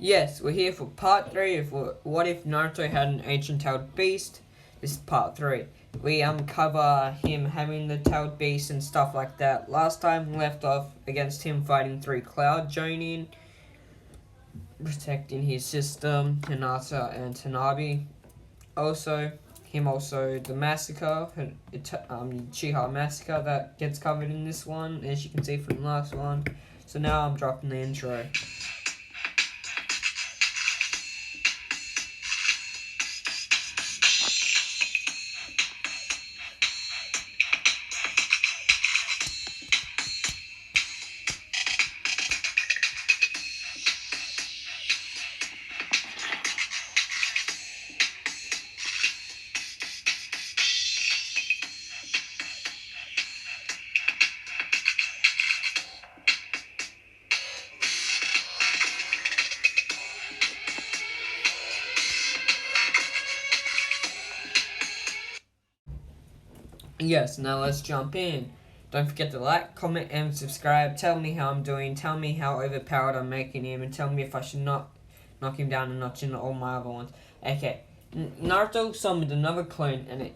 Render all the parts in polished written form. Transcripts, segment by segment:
Yes, we're here for part 3 of What If Naruto Had an Ancient Tailed Beast. This is part 3. We cover him having the tailed beast and stuff like that. Last time we left off against him fighting 3 Cloud Jonin, protecting his system, Hinata and Tanabe. Also, the massacre, Chiha massacre that gets covered in this one, as you can see from the last one. So now I'm dropping the intro. Yes, now let's jump in. Don't forget to like, comment, and subscribe. Tell me how I'm doing. Tell me how overpowered I'm making him. And tell me if I should not knock him down a notch in all my other ones. Okay, Naruto summoned another clone,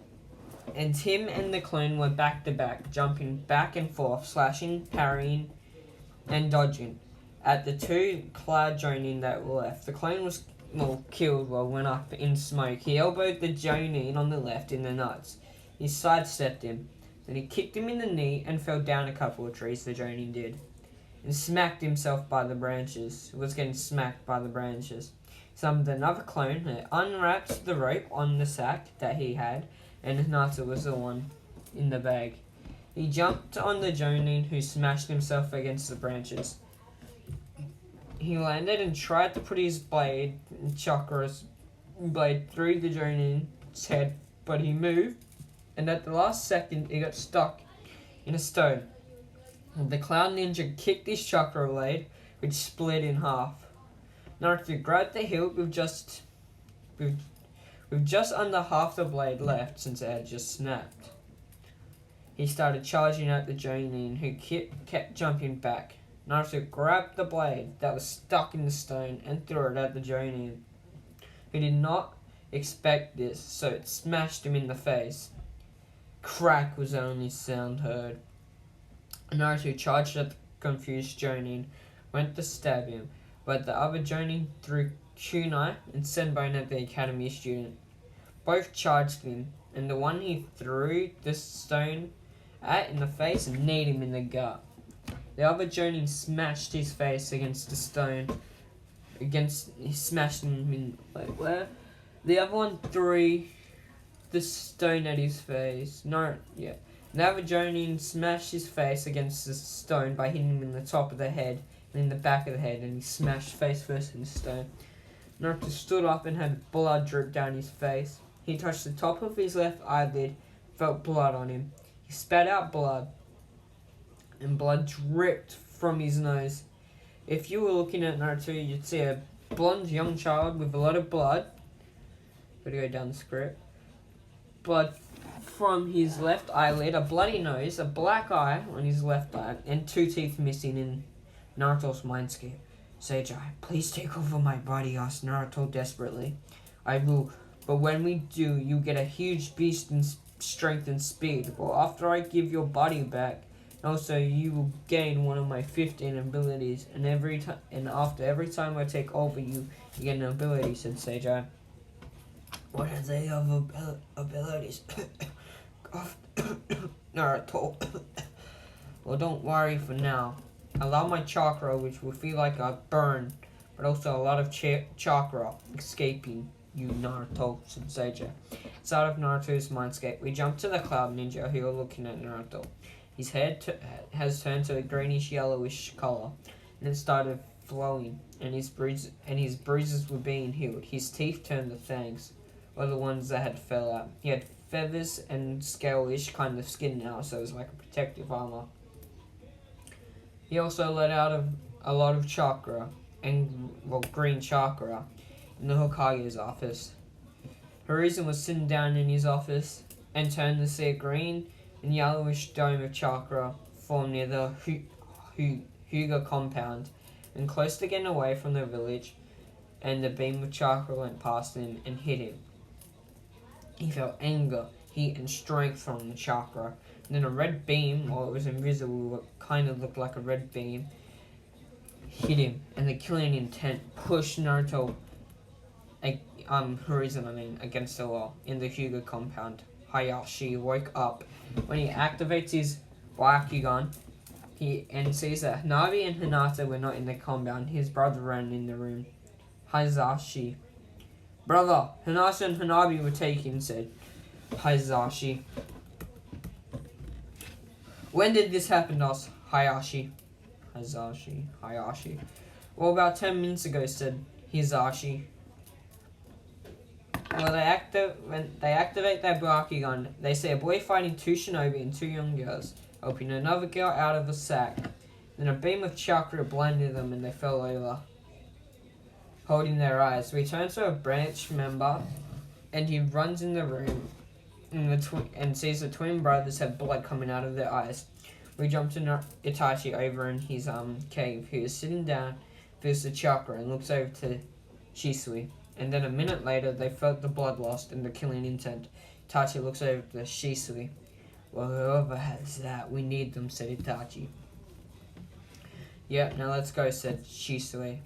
and him and the clone were back to back, jumping back and forth, slashing, parrying, and dodging at the 2 Cloud Jonin that were left. The clone was killed went up in smoke. He elbowed the Jonin on the left in the nuts. He sidestepped him. Then he kicked him in the knee and fell down a couple of trees, the Jonin did, and smacked himself by the branches. He was getting smacked by the branches. Summoned another clone and unwrapped the rope on the sack that he had, and Hinata was the one in the bag. He jumped on the Jonin, who smashed himself against the branches. He landed and tried to put his chakra's blade through the Jonin's head, but he moved, and at the last second, he got stuck in a stone. The Cloud Ninja kicked his chakra blade, which split in half. Naruto grabbed the hilt with just under half the blade left, since it had just snapped. He started charging at the Jonin, who kept jumping back. Naruto grabbed the blade that was stuck in the stone and threw it at the Jonin, who did not expect this, so it smashed him in the face. Crack was the only sound heard. Naruto charged at the confused Jonin, went to stab him, but the other Jonin threw kunai and senbon at the academy student. Both charged him, and the one he threw the stone at in the face and kneed him in the gut. The other Jonin smashed his face against the stone. He smashed him in where? The other one threw the stone at his face. The other Jonin smashed his face against the stone by hitting him in the top of the head and in the back of the head, and he smashed face first in the stone. Naruto stood up and had blood drip down his face. He touched the top of his left eyelid, felt blood on him. He spat out blood, and blood dripped from his nose. If you were looking at Naruto, you'd see a blonde young child with a lot of blood. Gotta go down the script. Blood from his left eyelid, a bloody nose, a black eye on his left eye, and 2 teeth missing in Naruto's mindscape. Seijai, please take over my body, asked Naruto desperately. I will, but when we do, you get a huge beast in strength and speed. Well, after I give your body back, also you will gain one of my 15 abilities, and after every time I take over you, you get an ability, said Seijai. What are the other abilities? Naruto. Well, don't worry for now. Allow my chakra, which will feel like a burn, but also a lot of chakra escaping you, Naruto, said Seijai. It's out of Naruto's mindscape. We jump to the Cloud Ninja, who are looking at Naruto. His head has turned to a greenish-yellowish color, and it started flowing, and his bruises were being healed. His teeth turned to fangs, or the ones that had fell out. He had feathers and scale-ish kind of skin now, so it was like a protective armor. He also let out a lot of chakra, green chakra, in the Hokage's office. Hiruzen was sitting down in his office and turned to see a green and yellowish dome of chakra form near the Hyuga compound, and close to getting away from the village. and the beam of chakra went past him and hit him. He felt anger, heat, and strength from the chakra. And then a red beam, while it was invisible, it kind of looked like a red beam, hit him, and the killing intent pushed Naruto against the wall in the Hyuga compound. Hayashi woke up. When he activates his Byakugan, and sees that Hanabi and Hinata were not in the compound. His brother ran in the room. Hayashi. Brother, Hinata and Hanabi were taken, said Hayashi. When did this happen to us, Hayashi? Hayashi. Well, about 10 minutes ago, said Hizashi. Well, when they activate their Byakugan, they see a boy fighting 2 shinobi and 2 young girls, helping another girl out of a sack. Then a beam of chakra blinded them and they fell over, holding their eyes. We turn to a branch member, and he runs in the room and sees the twin brothers have blood coming out of their eyes. We jump to Itachi over in his cave, who is sitting down, feels the chakra, and looks over to Shisui. And then a minute later, they felt the blood lost and the killing intent. Itachi looks over to Shisui. Well, whoever has that, we need them, said Itachi. Yep, now let's go, said Shisui.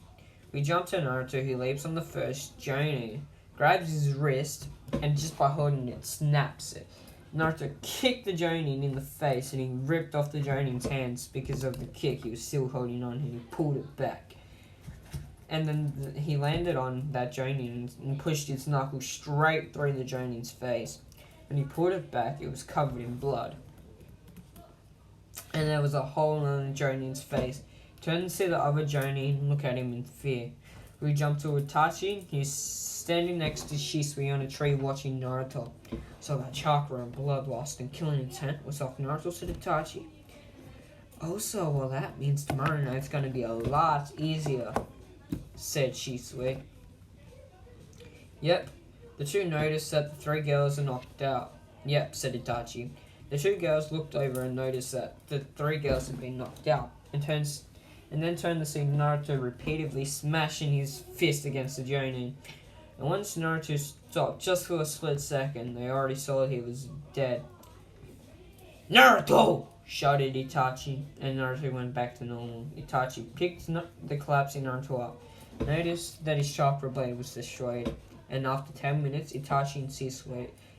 We jump to Naruto, who leaps on the first Jonin, grabs his wrist, and just by holding it, snaps it. Naruto kicked the Jonin in the face, and he ripped off the Jonin's hands because of the kick he was still holding on, and he pulled it back. And then he landed on that Jonin and pushed his knuckle straight through the Jonin's face. When he pulled it back, it was covered in blood. And there was a hole in the Jonin's face. He turned to see the other Jonin and look at him in fear. We jump to Itachi. He's standing next to Shisui on a tree watching Naruto. So that chakra and blood lost and killing intent was off Naruto, said Itachi. Also, well, that means tomorrow night's going to be a lot easier, said Shisui. Yep, the two noticed that the 3 girls are knocked out. Yep, said Itachi. The 2 girls looked over and noticed that the 3 girls had been knocked out, and then turned to see Naruto repeatedly smashing his fist against the Jonin. And once Naruto stopped, just for a split second, they already saw he was dead. Naruto! Shouted Itachi, and Naruto went back to normal. Itachi picked the collapsing Naruto up, noticed that his chakra blade was destroyed, and after 10 minutes, Itachi and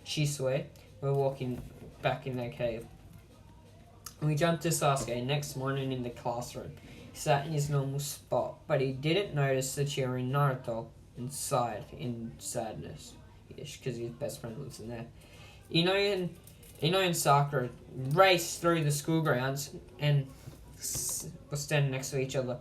Shisui were walking back in their cave. We jumped to Sasuke next morning in the classroom. He sat in his normal spot, but he didn't notice the cheering Naruto and sighed in sadness, because his best friend lives in there. Ino and Sakura raced through the school grounds and were standing next to each other.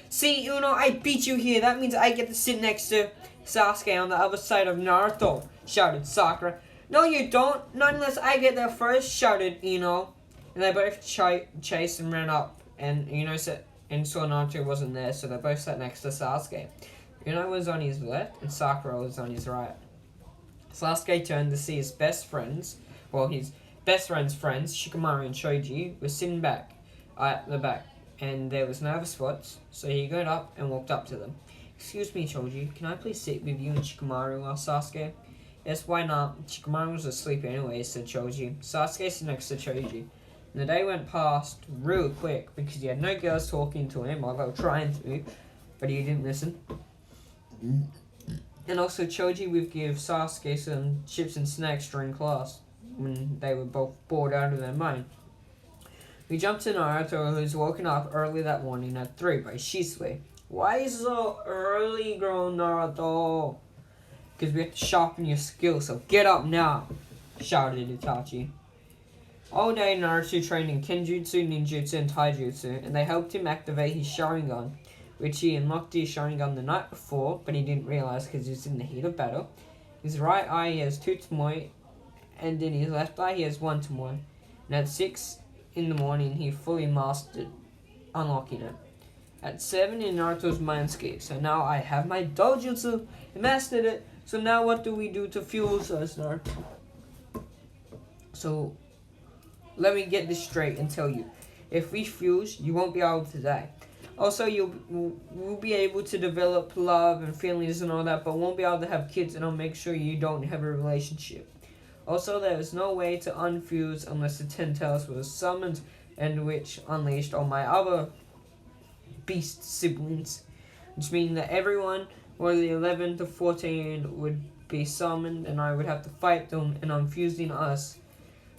See, Uno, I beat you here. That means I get to sit next to Sasuke on the other side of Naruto, shouted Sakura. No, you don't. Not unless I get there first, shouted Ino. And they both chased and ran up, and Ino saw Naruto wasn't there, so they both sat next to Sasuke. Ino was on his left, and Sakura was on his right. Sasuke turned to see his best friends, his best friend's friends, Shikamaru and Choji, were sitting back at the back, and there was no other spots, so he got up and walked up to them. Excuse me, Choji, can I please sit with you and Shikamaru? Asked Sasuke. Yes, why not? Shikamaru was asleep anyway, said Choji. Sasuke sat next to Choji. And the day went past real quick because he had no girls talking to him, although trying to, but he didn't listen. And also Choji would give Sasuke some chips and snacks during class when they were both bored out of their mind. We jumped to Naruto, who was woken up early that morning at 3 by Shisui. Why so early, girl, Naruto? Because we have to sharpen your skills, so get up now, shouted Itachi. All day Naruto trained in Kenjutsu, Ninjutsu, and Taijutsu, and they helped him activate his Sharingan, which he unlocked his Sharingan the night before, but he didn't realize because he was in the heat of battle. His right eye he has 2 Tomoe, and in his left eye he has 1 Tomoe. And at 6 in the morning he fully mastered unlocking it. At 7 in Naruto's mind scape, so now I have my dojutsu, I mastered it, so now what do we do to fuse us, Naruto? So, let me get this straight and tell you. If we fuse, you won't be able to die. Also, will be able to develop love and feelings and all that, but won't be able to have kids, and I'll make sure you don't have a relationship. Also, there is no way to unfuse unless the 10 tails was summoned, and which unleashed on my other beast siblings, which means that everyone, or the 11 to 14, would be summoned, and I would have to fight them and unfusing us.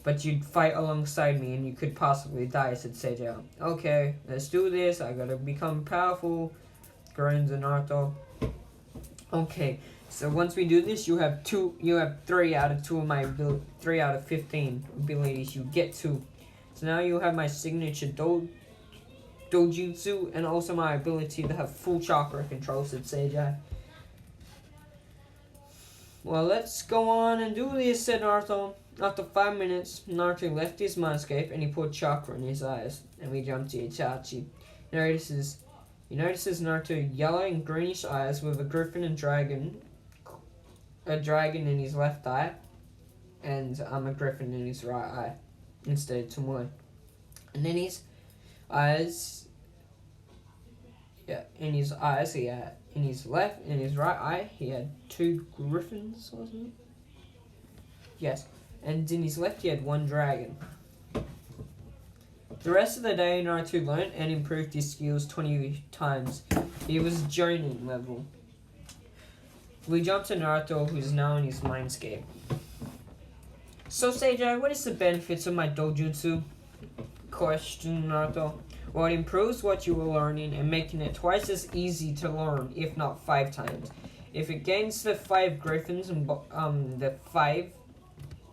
But you'd fight alongside me and you could possibly die, said Seiya. Okay, let's do this. I gotta become powerful, groans Naruto. Okay, so once we do this, you have 3 out of 2 of my 3 out of 15 abilities. You get 2. So now you have my signature dojutsu and also my ability to have full chakra control, said Seiya. Well, let's go on and do this, said Naruto. After 5 minutes, Naruto left his mindscape and he poured chakra in his eyes. And we jumped to Itachi. He notices Naruto yellow and greenish eyes with a griffin and a dragon in his left eye, and a griffin in his right eye, instead of Tomoe. And in his eyes, in his right eye, he had 2 griffins, wasn't it? Yes. And in his left he had 1 dragon. The rest of the day, Naruto learned and improved his skills 20 times. He was Jonin level. We jump to Naruto, who is now in his mindscape. So, Seiya, what is the benefits of my dojutsu? Questioned Naruto. Well, it improves what you were learning and making it twice as easy to learn, if not 5 times. If it gains the 5 griffins and the 5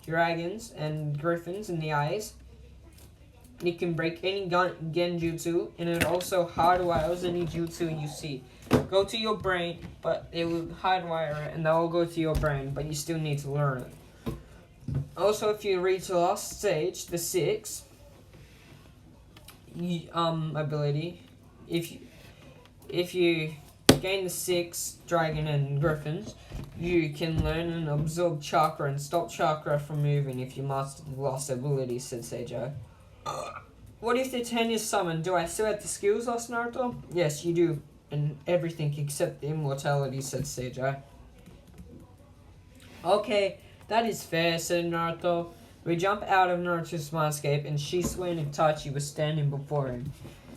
dragons and griffins in the eyes, it can break any genjutsu, and it also hardwires any jutsu you see. Go to your brain, but it will hardwire it, and that will go to your brain, but you still need to learn it. Also, if you reach the last stage, the 6 ability, if you gain the 6 dragon and griffins, you can learn and absorb chakra and stop chakra from moving if you master the lost ability, said Seiya. What if the 10 is summoned? Do I still have the skills, asked Naruto? Yes, you do. And everything except the immortality, said Seiya. Okay, that is fair, said Naruto. We jump out of Naruto's mindscape and Shisui and Itachi were standing before him.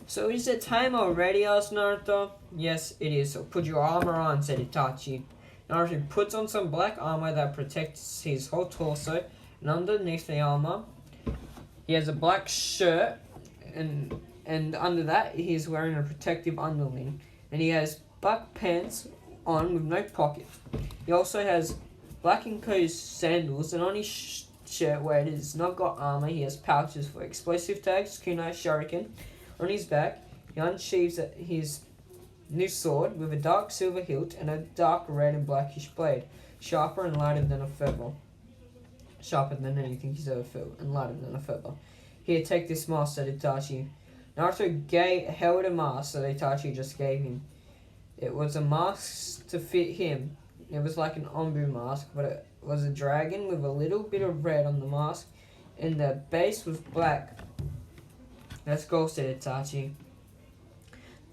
So is it time already, asked Naruto? Yes, it is, so put your armor on, said Itachi. Naruto puts on some black armor that protects his whole torso, and underneath the armor, he has a black shirt, and under that, he is wearing a protective underling. And he has black pants on with no pockets. He also has black enclosed sandals, and on his shirt, where it has not got armor, he has pouches for explosive tags, kunai, shuriken. On his back, he unsheathes his new sword with a dark silver hilt and a dark red and blackish blade, sharper and lighter than a feather. Sharper than anything he's ever felt, and lighter than a feather. Here, take this mask, said Itachi. Naruto held a mask that Itachi just gave him. It was a mask to fit him. It was like an ombu mask, but it was a dragon with a little bit of red on the mask, and the base was black. Let's go, said Itachi.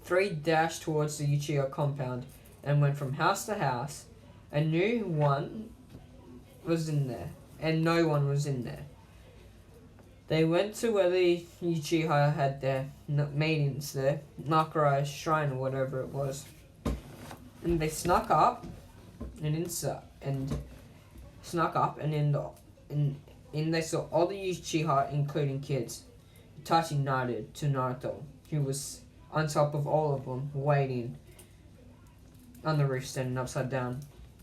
3 dashed towards the Uchiha compound and went from house to house. And no one was in there. They went to where the Uchiha had their maidens there, Nakarai's shrine or whatever it was. And they snuck up and in they saw all the Uchiha, including kids. Itachi nodded to Naruto, who was on top of all of them, waiting on the roof, standing upside down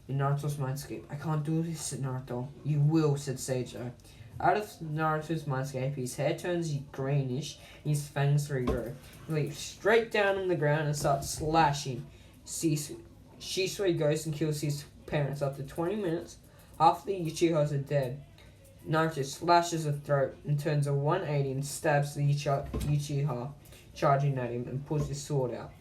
in Naruto's mindscape. I can't do this, said Naruto. You will, said Seiya. Out of Naruto's mindscape, his hair turns greenish and his fangs regrow. He leaps straight down on the ground and starts slashing. Shisui goes and kills his parents. After 20 minutes, half the Uchihas are dead. Naruto slashes a throat and turns a 180 and stabs the Uchiha charging at him and pulls his sword out.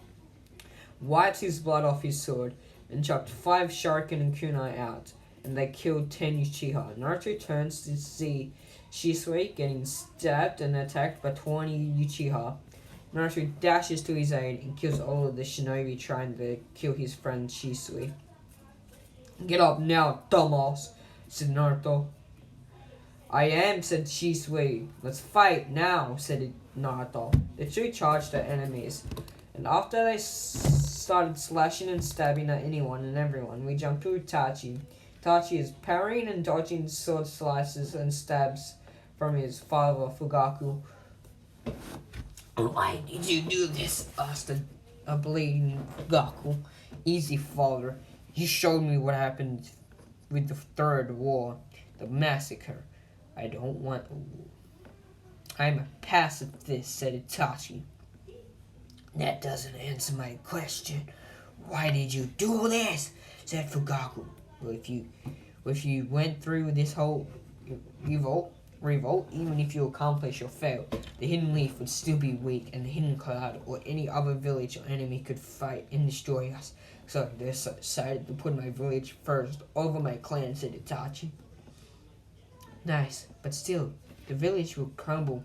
Wipes his blood off his sword and chucked 5 shuriken and kunai out, and they killed 10 Uchiha. Naruto turns to see Shisui getting stabbed and attacked by 20 Uchiha. Naruto dashes to his aid and kills all of the shinobi trying to kill his friend Shisui. "Get up now, dumbass," said Naruto. "I am," said Shisui. "Let's fight now," said Naruto. The two charged their enemies, and after they started slashing and stabbing at anyone and everyone, we jumped to Itachi. Itachi is parrying and dodging sword slices and stabs from his father, Fugaku. "Why did you do this?" asked a bleeding Fugaku. "Easy, father. You showed me what happened with the Third War, the massacre. I don't want a war. I'm a pacifist," said Itachi. "That doesn't answer my question. Why did you do this?" said Fugaku. "Well, if you went through with this whole revolt, even if you accomplish or fail, the Hidden Leaf would still be weak, and the Hidden Cloud or any other village or enemy could fight and destroy us. So I decided to put my village first over my clan," said Itachi. "Nice, but still, the village will crumble.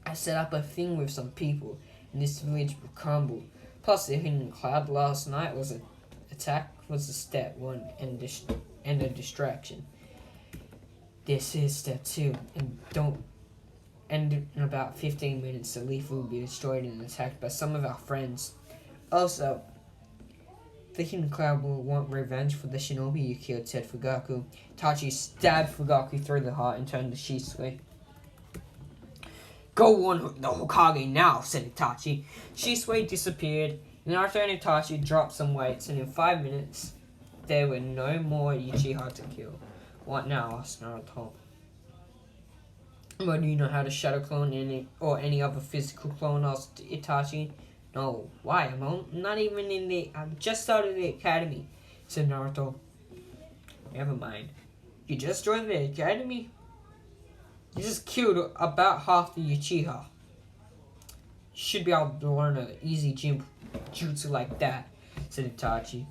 I set up a thing with some people, and this village will crumble. Plus, the Hidden Cloud last night was an attack was a step one and a distraction. This is step two, and in about 15 minutes, the leaf will be destroyed and attacked by some of our friends. Also, the Hidden Cloud will want revenge for the shinobi you killed," said Fugaku. Itachi stabbed Fugaku through the heart and turned to Shisui. "Go warn the Hokage now," said Itachi. Shisui disappeared. Naruto and Itachi dropped some weights, and in 5 minutes, there were no more Uchiha to kill. "What now?" asked Naruto. "Well, do you know how to shadow clone or any other physical clone?" asked Itachi. "No. Why? I've just started the academy," said Naruto. "Never mind. You just joined the academy? You just killed about half the Uchiha. You should be able to learn an easy jutsu like that," said Itachi.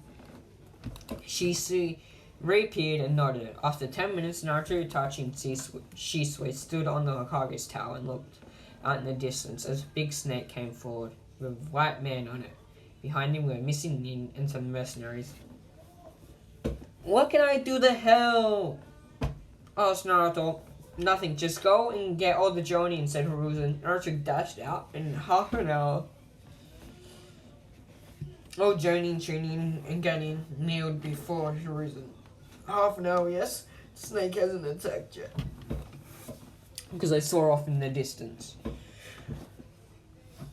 Shisui reappeared and nodded. After 10 minutes, Naruto, Itachi, and Shisui stood on the Hokage's tower and looked out in the distance as a big snake came forward with a white man on it. Behind him were missing Nin and some mercenaries. "What can I do to help?" asked Naruto. "Nothing, just go and get all the Jonin," said Hiruzen. Naruto dashed out in half an hour. All Jonin tuning and getting kneeled before Hiruzen. "Half an hour, yes? Snake hasn't attacked yet." Because I saw off in the distance.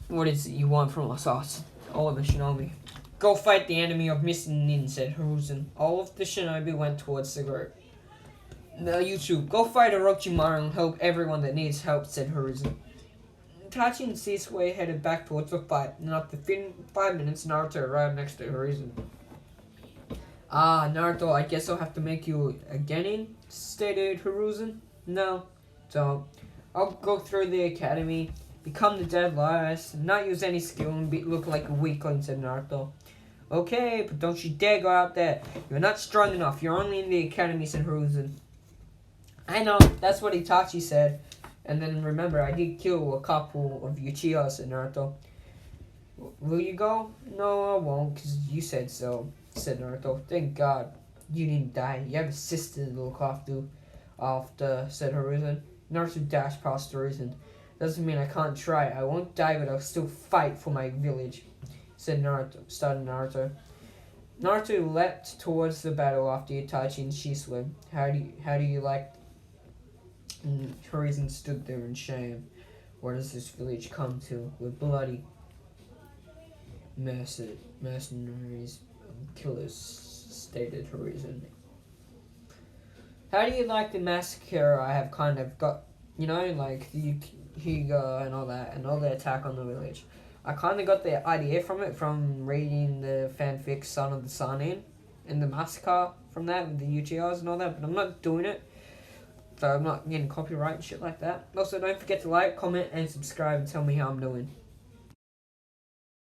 "What is it you want from us?" asked all of the shinobi. "Go fight the enemy of missing Nin," said Hiruzen. All of the shinobi went towards the group. "Now you two, go fight Orochimaru and help everyone that needs help," said Hiruzen. Itachi and Shisui headed back towards the fight, and after 5 minutes, Naruto arrived next to Hiruzen. "Ah, Naruto, I guess I'll have to make you a genin," stated Hiruzen. "No, don't. I'll go through the academy, become the dead last, not use any skill, and look like a weakling," said Naruto. "Okay, but don't you dare go out there. You're not strong enough. You're only in the academy," said Hiruzen. "I know, that's what Itachi said. And then remember, I did kill a couple of Uchiha," said Naruto. "Will you go?" "No, I won't, because you said so," said Naruto. "Thank God you didn't die. You have a sister to look after," said Hiruzen. Naruto dashed past Hiruzen. "Doesn't mean I can't try. I won't die, but I'll still fight for my village," said started Naruto. Naruto leapt towards the battle after Itachi and Shisui. How do you like?" And Hiruzen stood there in shame. "What does this village come to? We're bloody mercenaries and killers," stated Hiruzen. "How do you like the massacre I have kind of got, like the Hyuga and all that, and all the attack on the village? I kind of got the idea from it from reading the fanfic Son of the Sanin and the massacre from that with the Uchihas and all that, but I'm not doing it. So I'm not getting copyright and shit like that. Also, don't forget to like, comment, and subscribe and tell me how I'm doing.